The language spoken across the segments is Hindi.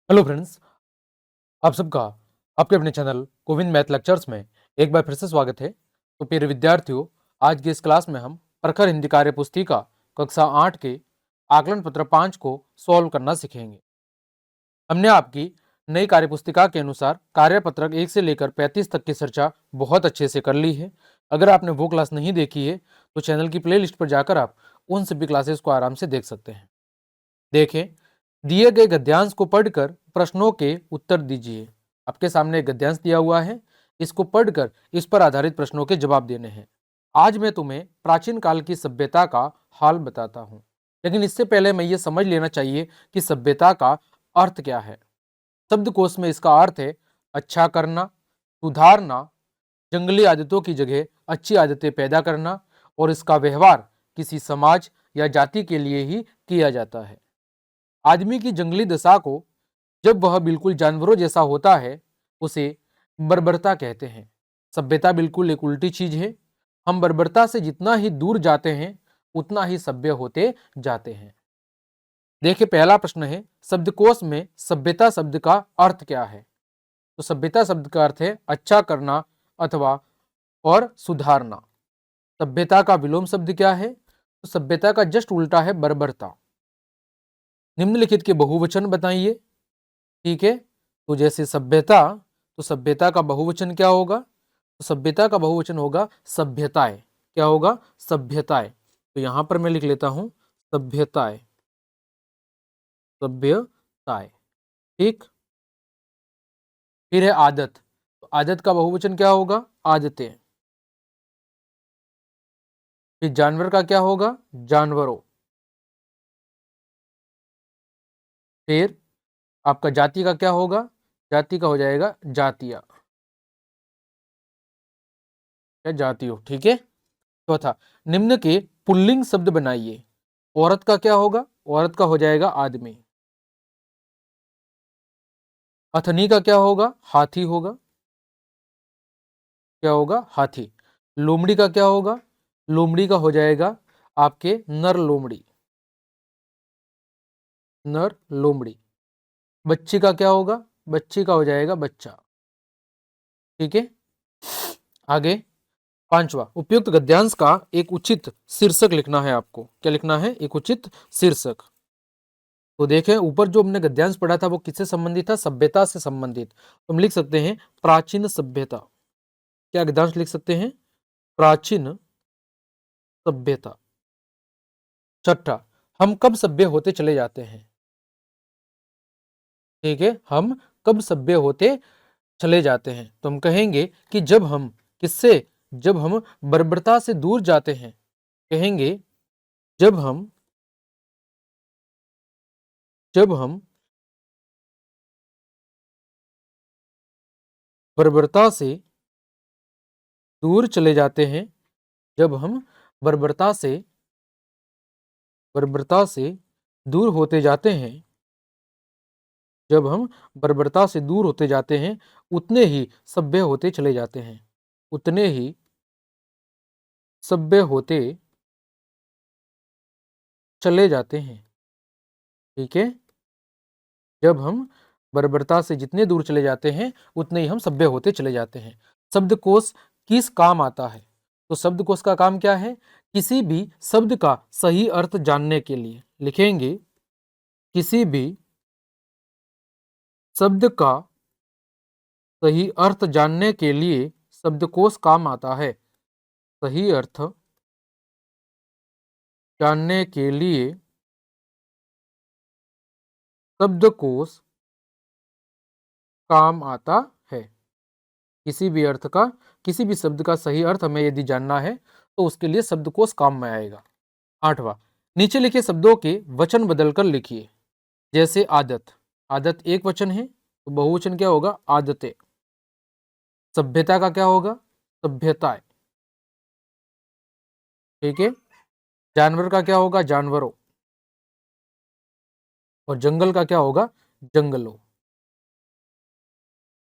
हेलो फ्रेंड्स, आप सबका आपके अपने चैनल कोविंद मैथ लेक्चर्स में एक बार फिर से स्वागत है। तो प्रिय विद्यार्थियों, आज की इस क्लास में हम प्रखर हिंदी कार्य पुस्तिका कक्षा 8 के आकलन पत्र 5 को सॉल्व करना सीखेंगे। हमने आपकी नई कार्य पुस्तिका के अनुसार कार्यपत्रक 1 से लेकर 35 तक की चर्चा बहुत अच्छे से कर ली है। अगर आपने वो क्लास नहीं देखी है तो चैनल की प्लेलिस्ट पर जाकर आप उन सभी क्लासेस को आराम से देख सकते हैं। देखें, दिए गए गद्यांश को पढ़कर प्रश्नों के उत्तर दीजिए। आपके सामने एक गद्यांश दिया हुआ है, इसको पढ़कर इस पर आधारित प्रश्नों के जवाब देने हैं। आज मैं तुम्हें प्राचीन काल की सभ्यता का हाल बताता हूं, लेकिन इससे पहले मैं ये समझ लेना चाहिए कि सभ्यता का अर्थ क्या है। शब्दकोश में इसका अर्थ है अच्छा करना, सुधारना, जंगली आदतों की जगह अच्छी आदतें पैदा करना, और इसका व्यवहार किसी समाज या जाति के लिए ही किया जाता है। आदमी की जंगली दशा को जब वह बिल्कुल जानवरों जैसा होता है उसे बर्बरता कहते हैं। सभ्यता बिल्कुल एक उल्टी चीज है। हम बर्बरता से जितना ही दूर जाते हैं उतना ही सभ्य होते जाते हैं। देखिए, पहला प्रश्न है, शब्दकोश में सभ्यता शब्द का अर्थ क्या है। तो सभ्यता शब्द का अर्थ है अच्छा करना अथवा और सुधारना। सभ्यता का विलोम शब्द क्या है। तो सभ्यता का जस्ट उल्टा है बर्बरता। निम्नलिखित के बहुवचन बताइए। ठीक है, तो जैसे सभ्यता, तो सभ्यता का बहुवचन क्या होगा। तो सभ्यता का बहुवचन होगा सभ्यताएं। क्या होगा? सभ्यताएं। तो यहां पर मैं लिख लेता हूं सभ्यताएं। सभ्यताएं। ठीक। फिर है आदत। तो आदत का बहुवचन क्या होगा? आदतें। फिर जानवर का क्या होगा? जानवरों। फिर आपका जाति का क्या होगा? जाति का हो जाएगा जातिया या जातियों। ठीक है। चौथा, निम्न के पुल्लिंग शब्द बनाइए। औरत का क्या होगा? औरत का हो जाएगा आदमी। अथनी का क्या होगा? हाथी होगा। क्या होगा? हाथी। लोमड़ी का क्या होगा? लोमड़ी का हो जाएगा आपके नर लोमड़ी। नर लोमड़ी। बच्ची का क्या होगा? बच्ची का हो जाएगा बच्चा। ठीक है। आगे पांचवा, उपयुक्त गद्यांश का एक उचित शीर्षक लिखना है आपको। क्या लिखना है? एक उचित शीर्षक। तो देखें, ऊपर जो हमने गद्यांश पढ़ा था वो किससे संबंधित था? सभ्यता से संबंधित। तो हम लिख सकते हैं प्राचीन सभ्यता। क्या गद्यांश लिख सकते हैं? प्राचीन सभ्यता। छठा, हम कब सभ्य होते चले जाते हैं। ठीक है, हम कब सभ्य होते चले जाते हैं। तो हम कहेंगे कि जब हम किससे? जब हम बर्बरता से दूर जाते हैं। कहेंगे जब हम बर्बरता से दूर चले जाते हैं। जब हम बर्बरता से दूर होते जाते हैं। जब हम बर्बरता से दूर होते जाते हैं उतने ही सभ्य होते चले जाते हैं। उतने ही सभ्य होते चले जाते हैं। ठीक है। जब हम बर्बरता से जितने दूर चले जाते हैं उतने ही हम सभ्य होते चले जाते हैं। शब्दकोश किस काम आता है? तो शब्दकोश का काम क्या है? किसी भी शब्द का सही अर्थ जानने के लिए। लिखेंगे किसी भी शब्द का सही अर्थ जानने के लिए शब्दकोश काम आता है। सही अर्थ जानने के लिए शब्दकोश काम आता है। किसी भी अर्थ का, किसी भी शब्द का सही अर्थ हमें यदि जानना है तो उसके लिए शब्दकोश काम में आएगा। आठवां, नीचे लिखे शब्दों के वचन बदलकर लिखिए। जैसे आदत। आदत एक वचन है तो बहुवचन क्या होगा? आदतें। सभ्यता का क्या होगा? सभ्यताएं। ठीक है। जानवर का क्या होगा? जानवरों। और जंगल का क्या होगा? जंगलों।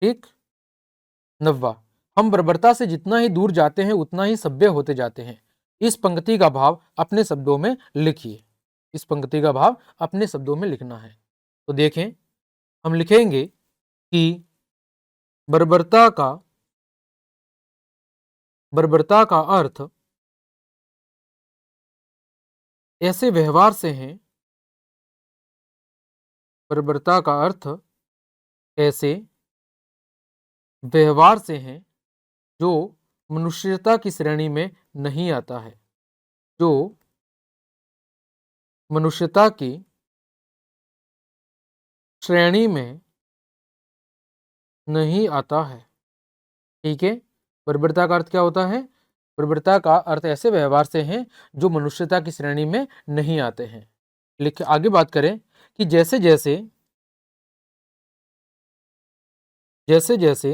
ठीक। नव्वा, हम बर्बरता से जितना ही दूर जाते हैं उतना ही सभ्य होते जाते हैं। इस पंक्ति का भाव अपने शब्दों में लिखिए। इस पंक्ति का भाव अपने शब्दों में लिखना है। तो देखें, हम लिखेंगे कि बर्बरता का अर्थ ऐसे व्यवहार से है, बर्बरता का अर्थ ऐसे व्यवहार से है जो मनुष्यता की श्रेणी में नहीं आता है, जो मनुष्यता की श्रेणी में नहीं आता है। ठीक है, बर्बरता का अर्थ क्या होता है? बर्बरता का अर्थ ऐसे व्यवहार से है जो मनुष्यता की श्रेणी में नहीं आते हैं। लिख आगे बात करें कि जैसे जैसे जैसे जैसे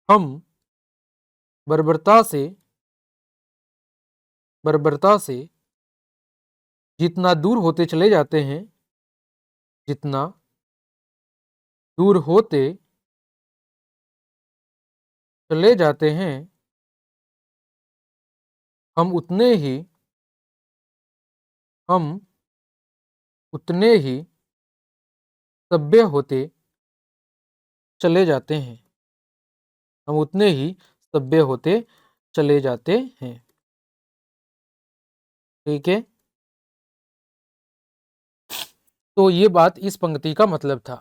हम बर्बरता से जितना दूर होते चले जाते हैं, जितना दूर होते चले जाते हैं, हम उतने ही सभ्य होते चले जाते हैं, हम उतने ही सभ्य होते चले जाते हैं। ठीक है, तो ये बात इस पंक्ति का मतलब था।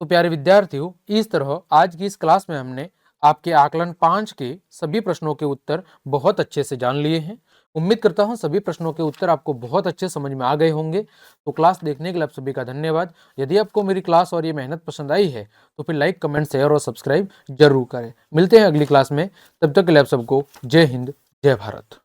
तो प्यारे विद्यार्थियों, इस तरह आज की इस क्लास में हमने आपके आकलन 5 के सभी प्रश्नों के उत्तर बहुत अच्छे से जान लिए हैं। उम्मीद करता हूं सभी प्रश्नों के उत्तर आपको बहुत अच्छे समझ में आ गए होंगे। तो क्लास देखने के लिए आप सभी का धन्यवाद। यदि आपको मेरी क्लास और ये मेहनत पसंद आई है तो फिर लाइक, कमेंट, शेयर और सब्सक्राइब जरूर करें। मिलते हैं अगली क्लास में, तब तक के लिए आप सबको जय हिंद, जय भारत।